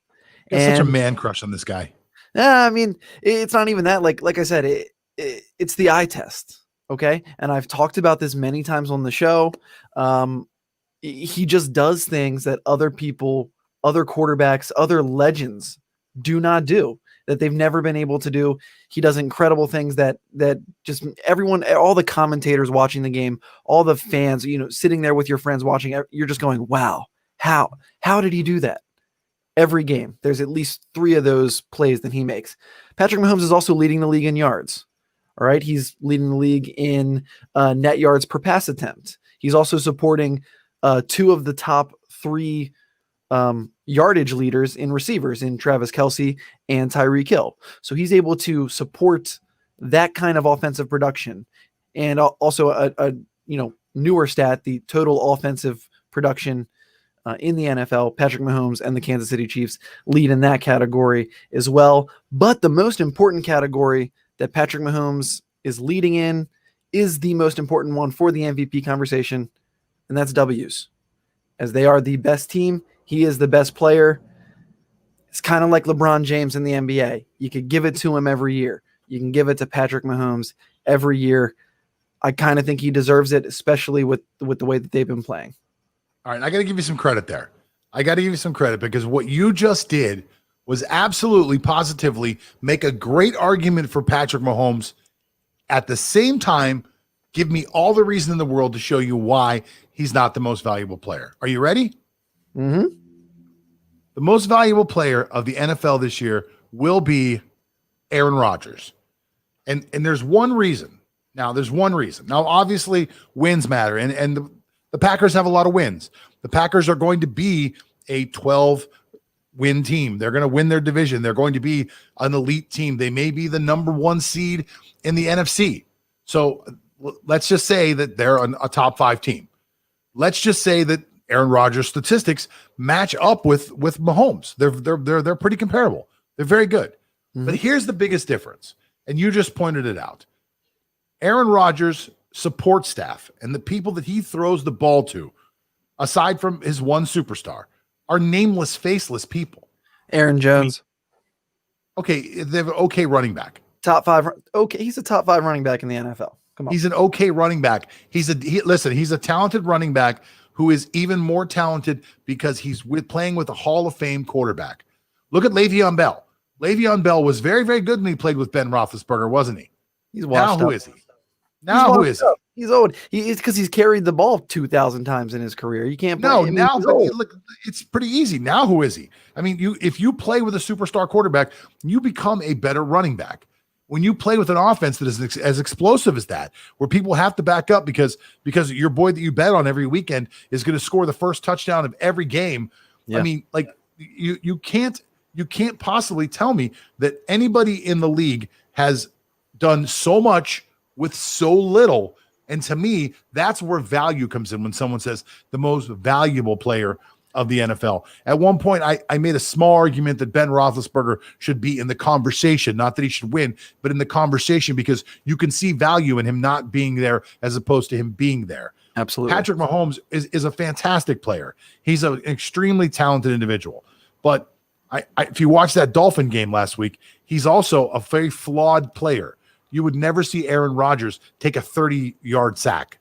Such a man crush on this guy. I mean, it's not even that. Like I said, it's the eye test. Okay. And I've talked about this many times on the show. He just does things that other people, other quarterbacks, other legends do not do, that they've never been able to do. He does incredible things that just everyone, all the commentators watching the game, all the fans, sitting there with your friends watching, you're just going, wow, how did he do that? Every game, there's at least 3 of those plays that he makes. Patrick Mahomes is also leading the league in yards. All right. He's leading the league in net yards per pass attempt. He's also supporting 2 of the top 3 yardage leaders in receivers in Travis Kelce and Tyreek Hill. So he's able to support that kind of offensive production. And also a newer stat, the total offensive production in the NFL, Patrick Mahomes and the Kansas City Chiefs lead in that category as well. But the most important category that Patrick Mahomes is leading in is the most important one for the MVP conversation, and that's W's. As they are the best team, he is the best player. It's kind of like LeBron James in the NBA. You could give it to him every year. You can give it to Patrick Mahomes every year. I kind of think he deserves it, especially with the way that they've been playing. All right, I got to give you some credit there. I got to give you some credit because what you just did was absolutely, positively make a great argument for Patrick Mahomes. At the same time, give me all the reason in the world to show you why he's not the most valuable player. Are you ready? Mm-hmm. The most valuable player of the NFL this year will be Aaron Rodgers. And there's one reason. Now, obviously, wins matter, and the Packers have a lot of wins. The Packers are going to be a 12-win team. They're going to win their division. They're going to be an elite team. They may be the number 1 seed in the NFC. So let's just say that they're a top 5 team. Let's just say that Aaron Rodgers' statistics match up with Mahomes. They're pretty comparable. They're very good. Mm-hmm. But here's the biggest difference, and you just pointed it out. Aaron Rodgers' support staff and the people that he throws the ball to, aside from his one superstar, are nameless, faceless people. Aaron Jones. Okay, they have an okay running back. Top 5. Okay, he's a top 5 running back in the NFL. Come on. He's an okay running back. He's a talented running back who is even more talented because he's playing with a Hall of Fame quarterback. Look at Le'Veon Bell. Le'Veon Bell was very, very good when he played with Ben Roethlisberger, wasn't he? He's washed now up. Who is he? Now who is he? He's old. It's because he's carried the ball 2,000 times in his career. You can't play. No, now look, it's pretty easy. Now who is he? I mean, if you play with a superstar quarterback, you become a better running back. When you play with an offense that is as explosive as that, where people have to back up because your boy that you bet on every weekend is going to score the first touchdown of every game. Yeah. I mean, like you can't possibly tell me that anybody in the league has done so much with so little. And to me, that's where value comes in when someone says the most valuable player of the NFL. At one point, I made a small argument that Ben Roethlisberger should be in the conversation, not that he should win, but in the conversation because you can see value in him not being there as opposed to him being there. Absolutely. Patrick Mahomes is a fantastic player. He's an extremely talented individual. But if you watch that Dolphin game last week, he's also a very flawed player. You would never see Aaron Rodgers take a 30-yard sack.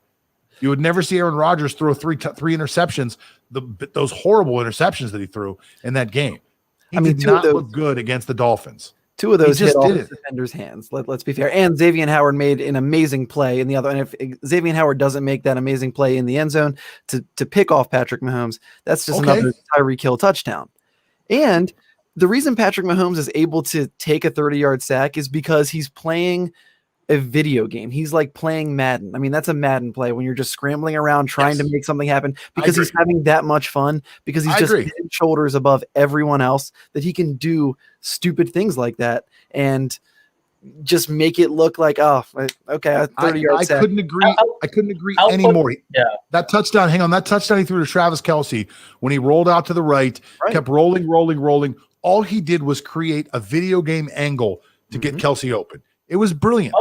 You would never see Aaron Rodgers throw three interceptions, those horrible interceptions that he threw in that game. He did not look good against the Dolphins. Two of those just hit off did the it. defender's hands. Let's be fair. And Xavier Howard made an amazing play in the other. And if Xavier Howard doesn't make that amazing play in the end zone to pick off Patrick Mahomes, that's just another Tyreek Hill touchdown. And the reason Patrick Mahomes is able to take a 30-yard sack is because he's playing a video game. He's like playing Madden. I mean, that's a Madden play when you're just scrambling around trying to make something happen because he's having that much fun, because he's just head and shoulders above everyone else, that he can do stupid things like that and just make it look like, oh, okay, a 30-yard sack. I couldn't agree anymore. That touchdown, that touchdown he threw to Travis Kelce when he rolled out to the right, kept rolling. All he did was create a video game angle to get Kelce open. It was brilliant.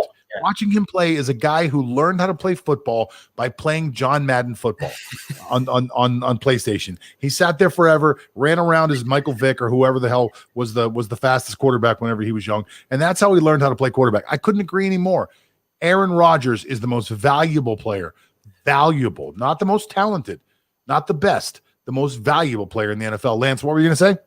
Watching him play is a guy who learned how to play football by playing John Madden football on PlayStation. He sat there forever, ran around as Michael Vick or whoever the hell was the fastest quarterback whenever he was young, and that's how he learned how to play quarterback. I couldn't agree anymore. Aaron Rodgers is the most valuable player. Valuable, not the most talented, not the best, the most valuable player in the NFL. Lance, what were you going to say?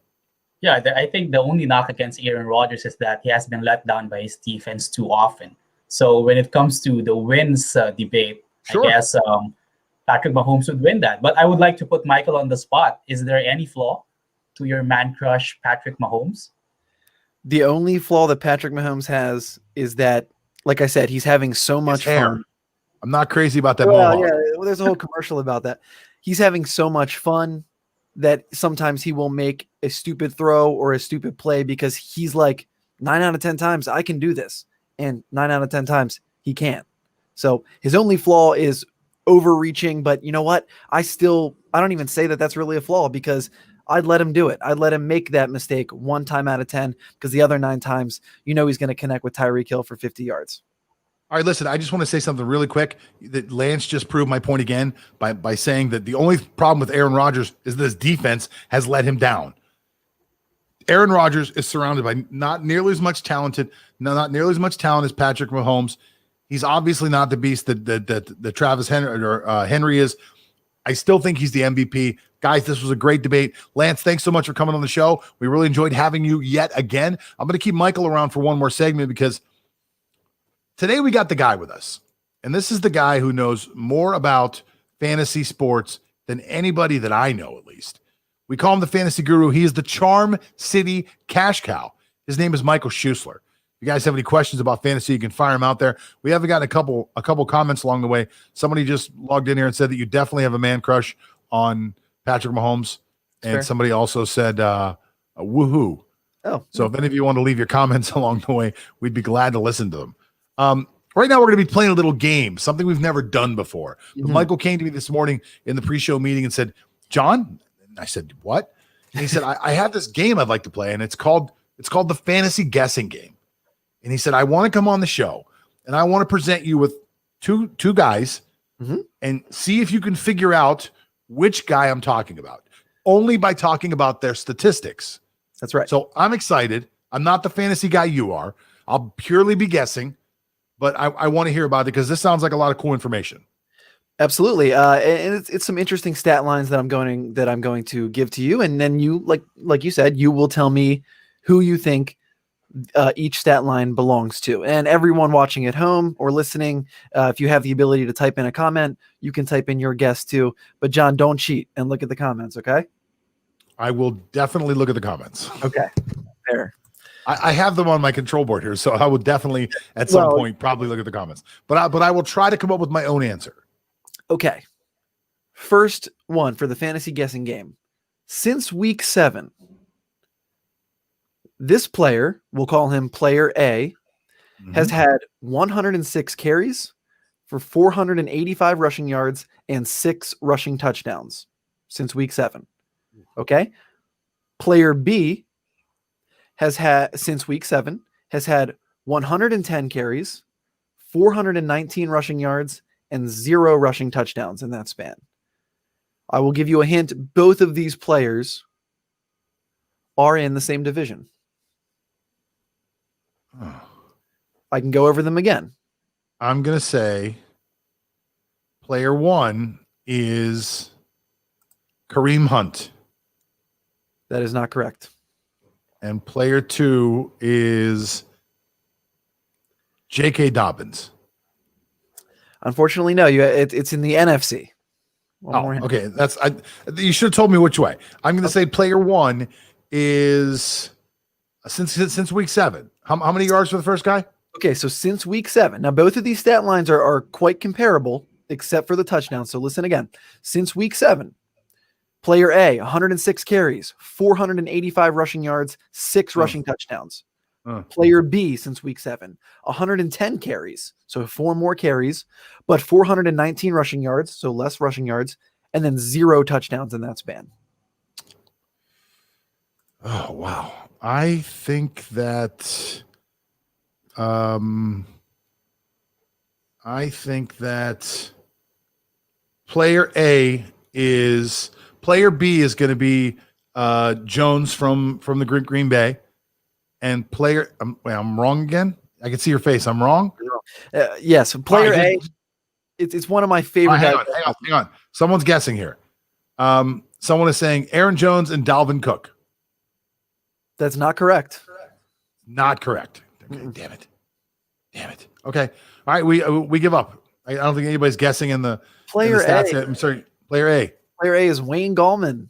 Yeah, I think the only knock against Aaron Rodgers is that he has been let down by his defense too often. So when it comes to the wins debate, I guess Patrick Mahomes would win that. But I would like to put Michael on the spot. Is there any flaw to your man crush, Patrick Mahomes? The only flaw that Patrick Mahomes has is that, like I said, he's having so much fun. I'm not crazy about that mohawk. Yeah, well, there's a whole commercial about that. He's having so much fun that sometimes he will make a stupid throw or a stupid play because he's like, 9 out of 10 times I can do this. And 9 out of 10 times he can't. So his only flaw is overreaching. But you know what? I don't even say that that's really a flaw, because I'd let him do it. I'd let him make that mistake 1 time out of 10, because the other 9 times, he's going to connect with Tyreek Hill for 50 yards. All right, listen, I just want to say something really quick. That Lance just proved my point again by saying that the only problem with Aaron Rodgers is that his defense has let him down. Aaron Rodgers is surrounded by not nearly as much talent as Patrick Mahomes. He's obviously not the beast that Travis Henry is. I still think he's the MVP. Guys, this was a great debate. Lance, thanks so much for coming on the show. We really enjoyed having you yet again. I'm going to keep Michael around for one more segment, because today we got the guy with us. And this is the guy who knows more about fantasy sports than anybody that I know, at least. We call him the fantasy guru. He is the Charm City cash cow. His name is Michael Shussler. If you guys have any questions about fantasy, you can fire him out there. We haven't gotten a couple comments along the way. Somebody just logged in here and said that you definitely have a man crush on Patrick Mahomes. And Fair. Somebody also said, woohoo. Oh, so if any of you want to leave your comments along the way, we'd be glad to listen to them. Right now, we're going to be playing a little game, something we've never done before. But Michael came to me this morning in the pre-show meeting and said, John, and I said, what? And he said, I have this game I'd like to play, and it's called the fantasy guessing game. And he said, I want to come on the show, and I want to present you with two guys and see if you can figure out which guy I'm talking about, only by talking about their statistics. That's right. So I'm excited. I'm not the fantasy guy you are. I'll purely be guessing, but I want to hear about it, because this sounds like a lot of cool information. Absolutely. And it's some interesting stat lines that I'm going to give to you. And then you, like you said, you will tell me who you think each stat line belongs to. And everyone watching at home or listening, if you have the ability to type in a comment, you can type in your guess too. But John, don't cheat and look at the comments. Okay. I will definitely look at the comments. Okay. Fair. I have them on my control board here, so I will definitely at some point probably look at the comments. But I will try to come up with my own answer. Okay. First one for the fantasy guessing game. Since week 7, this player, we'll call him player A, has had 106 carries for 485 rushing yards and 6 rushing touchdowns since week 7. Okay. Player B has had, since week 7, has had 110 carries, 419 rushing yards, and 0 rushing touchdowns in that span. I will give you a hint. Both of these players are in the same division. I can go over them again. I'm going to say player 1 is Kareem Hunt. That is not correct. And player 2 is J.K. Dobbins. Unfortunately, no. It's in the NFC. One more hint. Okay. You should have told me which way. I'm going to say player 1 is since week 7. How many yards for the first guy? Okay, so since week 7. Now, both of these stat lines are quite comparable, except for the touchdown. So listen again. Since week 7, player A, 106 carries, 485 rushing yards, 6 rushing touchdowns. Player B, since week 7, 110 carries, so 4 more carries, but 419 rushing yards, so less rushing yards, and then 0 touchdowns in that span. Oh, wow. I think that player B is going to be Jones from the Green Bay, and I'm wrong again. I can see your face. I'm wrong. Yes, player A. It's one of my favorite. Hang on. Someone's guessing here. Someone is saying Aaron Jones and Dalvin Cook. That's not correct. Not correct. Okay, damn it. Okay. All right. We give up. I don't think anybody's guessing in the player stats. A. I'm sorry. Player A. Player A is Wayne Gallman.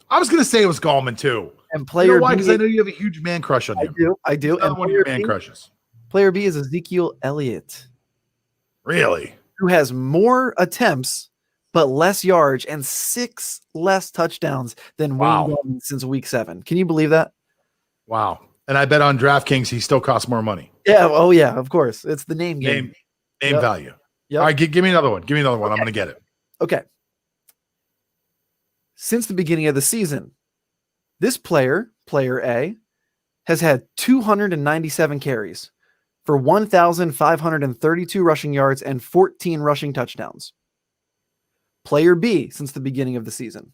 I was going to say it was Gallman too. And player why? B. Because I know you have a huge man crush on him. I do. And one of your man crushes. Player B is Ezekiel Elliott. Really? Who has more attempts but less yards and 6 less touchdowns than Wayne Gallman since week 7. Can you believe that? Wow. And I bet on DraftKings he still costs more money. Yeah. Oh, yeah, of course. It's the name game. Name value. Yep. All right, give me another one. Give me another one. I'm going to get it. Okay. Since the beginning of the season, this player A, has had 297 carries for 1,532 rushing yards and 14 rushing touchdowns. Player B, since the beginning of the season,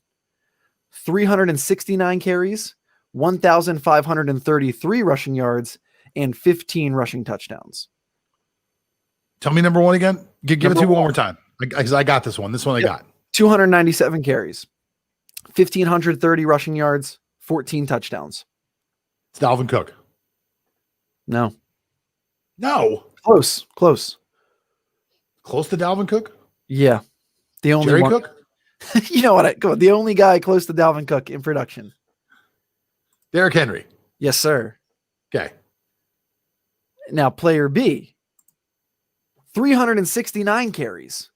369 carries, 1,533 rushing yards, and 15 rushing touchdowns. Tell me number 1 again. Give it to me one more time. I got this one. This one I got. 297 carries, 1,530 rushing yards, 14 touchdowns. It's Dalvin Cook. No. Close to Dalvin Cook? Yeah. The only Jerry one. Cook? You know what? Go on. The only guy close to Dalvin Cook in production. Derrick Henry. Yes, sir. Okay. Now, player B, 369 carries,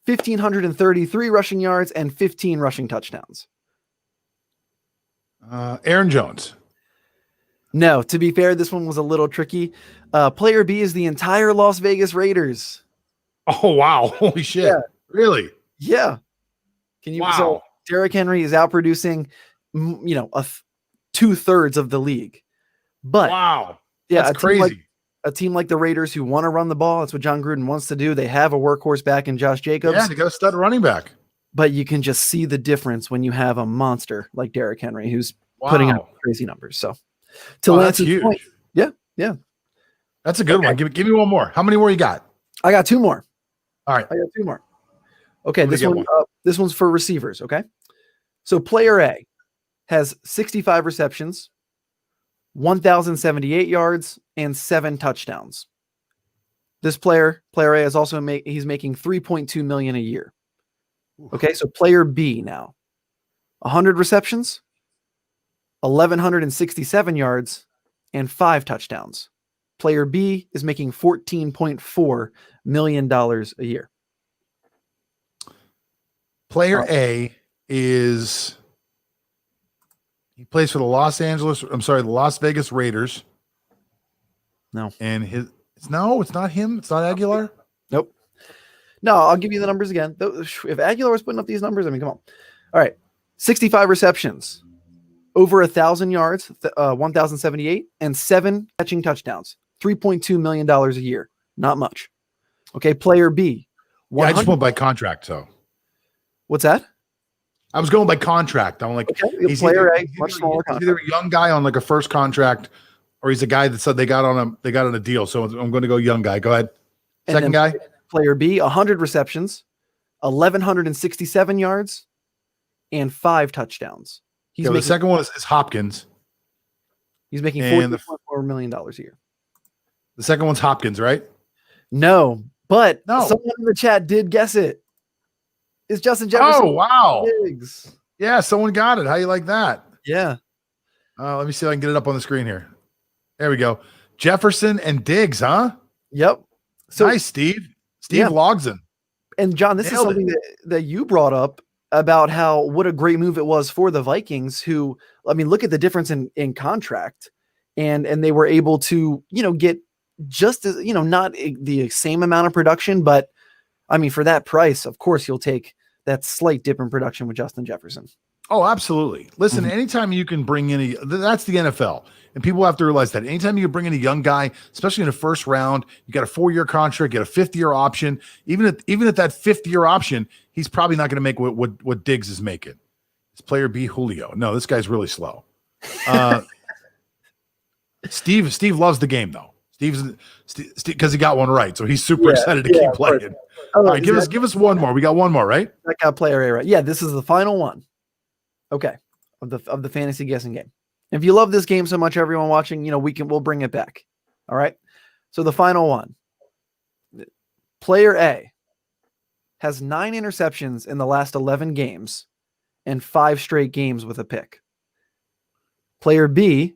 1,533 rushing yards, and 15 rushing touchdowns. Aaron Jones. No, to be fair, this one was a little tricky. Player B is the entire Las Vegas Raiders. Oh, wow. Holy shit. Yeah. Really? Yeah. Can you? Wow. So Derrick Henry is outproducing, 2/3 of the league. But wow. Yeah, that's crazy. A team like the Raiders who want to run the ball. That's what John Gruden wants to do. They have a workhorse back in Josh Jacobs. Yeah, they got a stud running back. But you can just see the difference when you have a monster like Derrick Henry who's putting up crazy numbers. So to Lance's point, yeah. That's a good one. Give me one more. How many more you got? I got 2 more. All right. I got 2 more. Okay, this one's for receivers, okay? So player A has 65 receptions, 1,078 yards, and 7 touchdowns. This player A, is also he's making $3.2 million a year. Okay, so player B now, 100 receptions, 1,167 yards, and 5 touchdowns. Player B is making $14.4 million a year. Player A he plays for the Las Vegas Raiders. No. And it's not him. It's not Aguilar. Nope. No, I'll give you the numbers again. If Aguilar was putting up these numbers, I mean, come on. All right. 65 receptions, over 1,000 yards, 1,078, and 7 catching touchdowns. $3.2 million a year. Not much. Okay. Player B. Yeah, I just went by contract. So what's that? I was going by contract. I'm like, okay. Player A, much smaller contract. He's either a young guy on like a first contract, or he's a guy that said they got on a deal. So I'm going to go young guy. Go ahead. Second guy. Player B, 100 receptions, 1,167 yards, and 5 touchdowns. The second one is Hopkins. He's making And $40.4 million a year. the second one's Hopkins, right? No, but No. someone in the chat did guess it. It's Justin Jefferson. Oh, wow. Diggs. Yeah, someone got it. How you like that? Yeah. Let me see if I can get it up on the screen here. There we go. Jefferson and Diggs, huh? Yep. So nice, Steve. Steve Logson. And John, this is something that you brought up about what a great move it was for the Vikings, who, I mean, look at the difference in contract, and they were able to, get just as, not the same amount of production, but I mean, for that price, of course, you'll take that slight dip in production with Justin Jefferson. Oh, absolutely. Listen, anytime you can bring in that's the NFL. And people have to realize that anytime you can bring in a young guy, especially in the first round, you got a 4-year contract, get a 5th-year option. Even at that 5th-year option, he's probably not going to make what Diggs is making. It's player B, Julio. No, this guy's really slow. Steve loves the game though. Steve's because he got one right, so he's super excited to keep playing. All right, give us one more. We got one more, right? That got player A right. Yeah, this is the final one. Okay, of the fantasy guessing game. If you love this game so much, everyone watching, we'll bring it back. All right. So the final one. Player A has 9 interceptions in the last 11 games and 5 straight games with a pick. Player B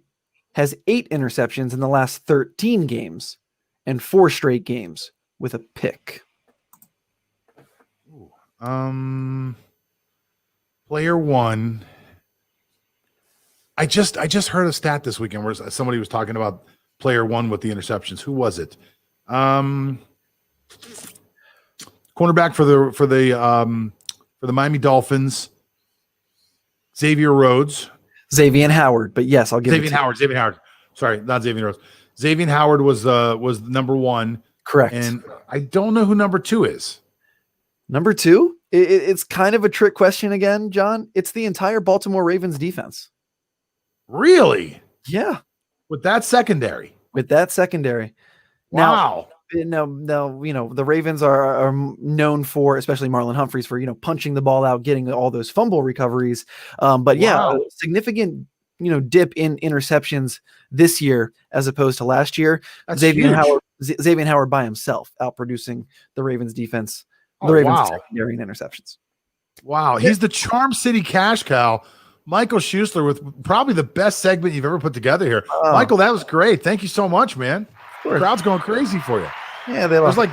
has 8 interceptions in the last 13 games and 4 straight games with a pick. Player 1. I just heard a stat this weekend where somebody was talking about player 1 with the interceptions. Who was it? Cornerback for the Miami Dolphins. Xavier Rhodes. Xavier Howard, but yes, I'll give Xavier Howard. Xavier Howard. Sorry, not Xavier Rhodes. Xavier Howard was number 1. Correct. And I don't know who number 2 is. Number 2? It's kind of a trick question again, John. It's the entire Baltimore Ravens defense. Really? Yeah. With that secondary. Wow. Now, the Ravens are known for, especially Marlon Humphreys, for, punching the ball out, getting all those fumble recoveries. But yeah, a significant, dip in interceptions this year as opposed to last year. That's Xavier huge. Howard by himself outproducing the Ravens defense, the Ravens secondary in interceptions. Wow. He's the Charm City cash cow. Michael Schussler with probably the best segment you've ever put together here. Michael, that was great. Thank you so much, man. The crowd's going crazy for you. Yeah, there's like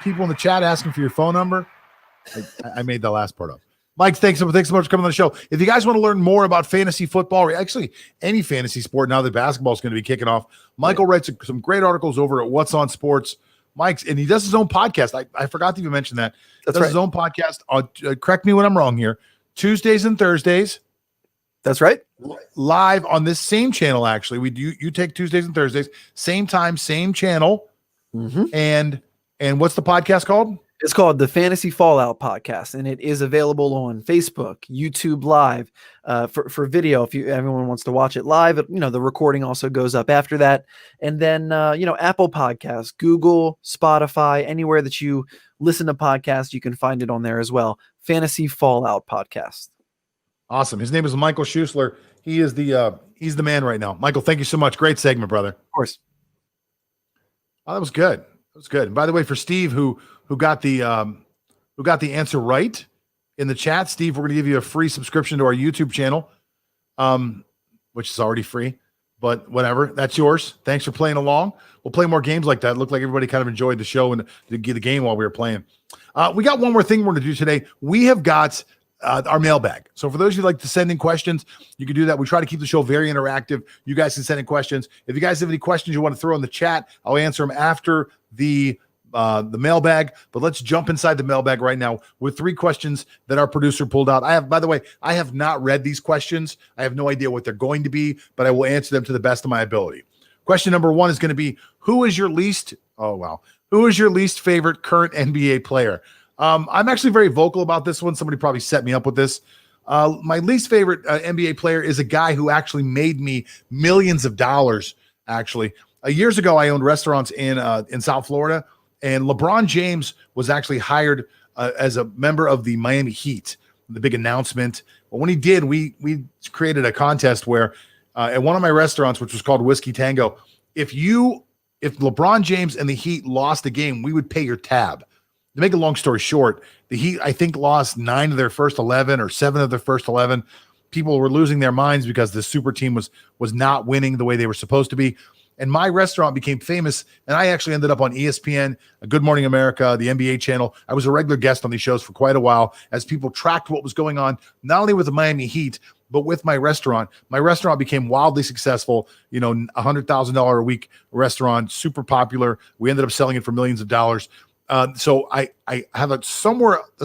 people in the chat asking for your phone number. I made that last part up. Mike, thanks so much for coming on the show. If you guys want to learn more about fantasy football, or actually any fantasy sport now that basketball is going to be kicking off, Michael writes some great articles over at What's on Sports. Mike's, and he does his own podcast. I forgot to even mention that. He does his own podcast. Correct me when I'm wrong here. Tuesdays and Thursdays. That's right. Live on this same channel, actually. We do. You take Tuesdays and Thursdays, same time, same channel. Mm-hmm. And what's the podcast called? It's called the Fantasy Fallout Podcast, and it is available on Facebook, YouTube Live, for video. If everyone wants to watch it live, the recording also goes up after that. And then Apple Podcasts, Google, Spotify, anywhere that you listen to podcasts, you can find it on there as well. Fantasy Fallout Podcast. Awesome. His name is Michael Schussler. He's the man right now. Michael, thank you so much. Great segment, brother. Of course. Oh, that was good. That was good. And by the way, for Steve, who got the answer right in the chat, Steve, we're going to give you a free subscription to our YouTube channel, which is already free, but whatever. That's yours. Thanks for playing along. We'll play more games like that. It looked like everybody kind of enjoyed the show and the game while we were playing. We got one more thing we're going to do today. We have got our mailbag. So for those of you who like to send in questions, you can do that. We try to keep the show very interactive. You guys can send in questions. If you guys have any questions you want to throw in the chat, I'll answer them after the mailbag. But let's jump inside the mailbag right now with 3 questions that our producer pulled out. By the way, I have not read these questions. I have no idea what they're going to be, but I will answer them to the best of my ability. Question number 1 is going to be, who is your least favorite current NBA player? I'm actually very vocal about this one. Somebody probably set me up with this. My least favorite NBA player is a guy who actually made me millions of dollars. Actually, years ago, I owned restaurants in South Florida, and LeBron James was actually hired as a member of the Miami Heat. The big announcement. But when he did, we created a contest where at one of my restaurants, which was called Whiskey Tango. If LeBron James and the Heat lost the game, we would pay your tab. To make a long story short, the Heat, I think, lost 9 of their first 11 or 7 of their first 11. People were losing their minds because the super team was not winning the way they were supposed to be. And my restaurant became famous, and I actually ended up on ESPN, Good Morning America, the NBA channel. I was a regular guest on these shows for quite a while as people tracked what was going on, not only with the Miami Heat, but with my restaurant. My restaurant became wildly successful, $100,000 a week restaurant, super popular. We ended up selling it for millions of dollars. So I have there's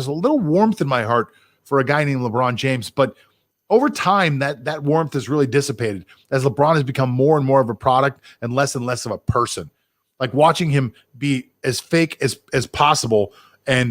a little warmth in my heart for a guy named LeBron James, but over time, that warmth has really dissipated as LeBron has become more and more of a product and less of a person. Like watching him be as fake as possible and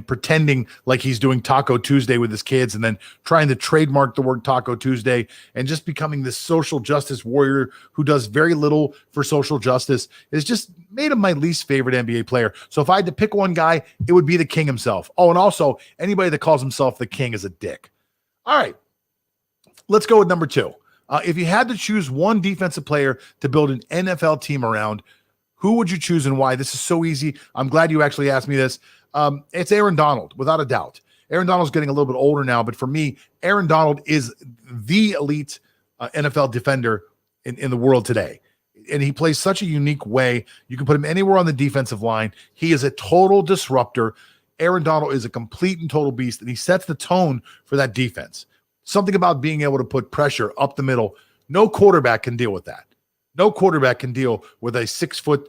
pretending like he's doing Taco Tuesday with his kids and then trying to trademark the word Taco Tuesday and just becoming this social justice warrior who does very little for social justice is just made him my least favorite NBA player. So if I had to pick one guy, it would be the king himself. Oh, and also anybody that calls himself the king is a dick. All right, let's go with number 2. If you had to choose one defensive player to build an NFL team around, who would you choose and why? This is so easy. I'm glad you actually asked me this. It's Aaron Donald, without a doubt. Aaron Donald's getting a little bit older now, but for me, Aaron Donald is the elite NFL defender in the world today. And he plays such a unique way. You can put him anywhere on the defensive line. He is a total disruptor. Aaron Donald is a complete and total beast, and he sets the tone for that defense. Something about being able to put pressure up the middle. No quarterback can deal with that. No quarterback can deal with a 6'4",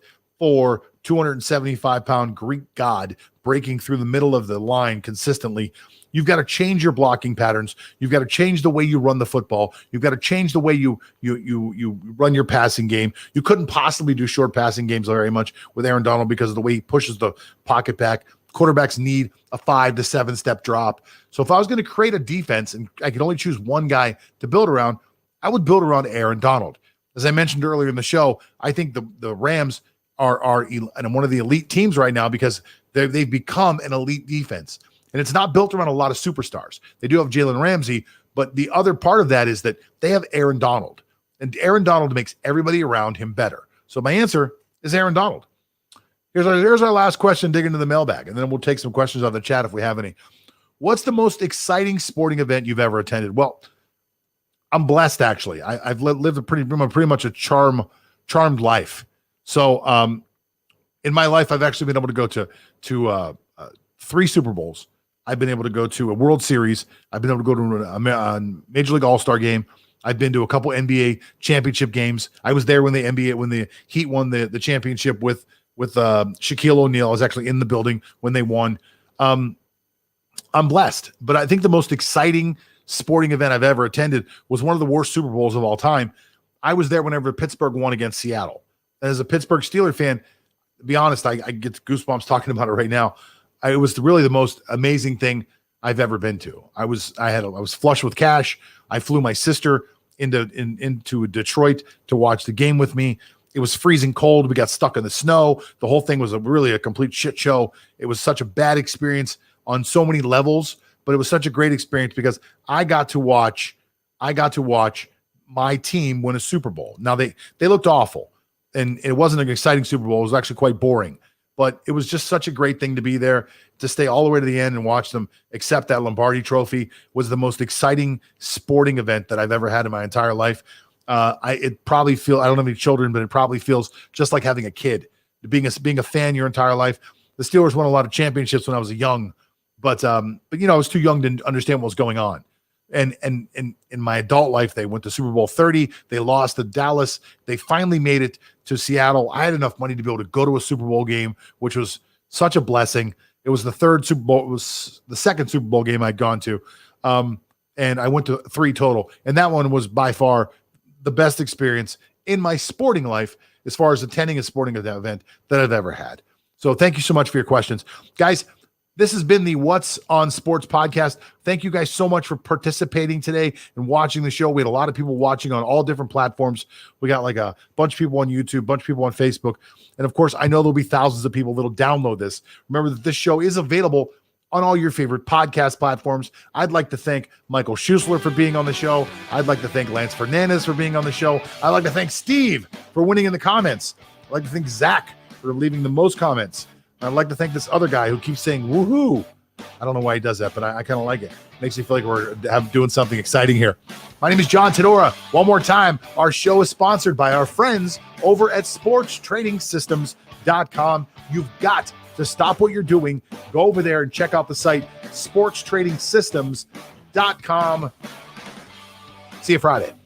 275-pound Greek god breaking through the middle of the line consistently. You've got to change your blocking patterns. You've got to change the way you run the football. You've got to change the way you run your passing game. You couldn't possibly do short passing games very much with Aaron Donald because of the way he pushes the pocket back. Quarterbacks need a 5 to 7 step drop. So if I was going to create a defense and I could only choose one guy to build around, I would build around Aaron Donald. As I mentioned earlier in the show, I think the Rams are one of the elite teams right now because they've become an elite defense. And it's not built around a lot of superstars. They do have Jalen Ramsey, but the other part of that is that they have Aaron Donald. And Aaron Donald makes everybody around him better. So my answer is Aaron Donald. Here's our last question, dig into the mailbag, and then we'll take some questions out of the chat if we have any. What's the most exciting sporting event you've ever attended? Well, I'm blessed, actually. I've lived pretty much a charmed life. So in my life, I've actually been able to go to 3 Super Bowls. I've been able to go to a World Series. I've been able to go to a Major League All-Star game. I've been to a couple NBA championship games. I was there when the Heat won the championship with Shaquille O'Neal. I was actually in the building when they won. I'm blessed, but I think the most exciting sporting event I've ever attended was one of the worst Super Bowls of all time. I was there whenever Pittsburgh won against Seattle. And as a Pittsburgh Steelers fan, to be honest, I get goosebumps talking about it right now. It was really the most amazing thing I've ever been to. I was flush with cash. I flew my sister into Detroit to watch the game with me. It was freezing cold. We got stuck in the snow. The whole thing was really a complete shit show. It was such a bad experience on so many levels, but it was such a great experience because I got to watch my team win a Super Bowl. Now they looked awful, and it wasn't an exciting Super Bowl. It was actually quite boring, but it was just such a great thing to be there, to stay all the way to the end and watch them accept that Lombardi trophy. Was the most exciting sporting event that I've ever had in my entire life. I don't have any children, but it probably feels just like having a kid, being a fan your entire life. The Steelers won a lot of championships when I was young, but I was too young to understand what was going on. And in my adult life, they went to Super Bowl 30. They lost to Dallas. They finally made it to Seattle. I had enough money to be able to go to a Super Bowl game, which was such a blessing. It was the third Super Bowl. It was the second Super Bowl game I'd gone to. And I went to 3 total. And that one was by far the best experience in my sporting life as far as attending a sporting event that I've ever had. So thank you so much for your questions. Guys, this has been the What's on Sports podcast. Thank you guys so much for participating today and watching the show. We had a lot of people watching on all different platforms. We got like a bunch of people on YouTube, a bunch of people on Facebook. And of course, I know there'll be thousands of people that'll download this. Remember that this show is available on all your favorite podcast platforms. I'd like to thank Michael Shussler for being on the show. I'd like to thank Lance Fernandez for being on the show. I'd like to thank Steve for winning in the comments. I'd like to thank Zach for leaving the most comments. I'd like to thank this other guy who keeps saying woohoo. I don't know why he does that, but I kind of like it. Makes me feel like we're doing something exciting here. My name is John Todora. One more time, our show is sponsored by our friends over at sportstradingsystems.com. You've got to stop what you're doing. Go over there and check out the site, sportstradingsystems.com. See you Friday.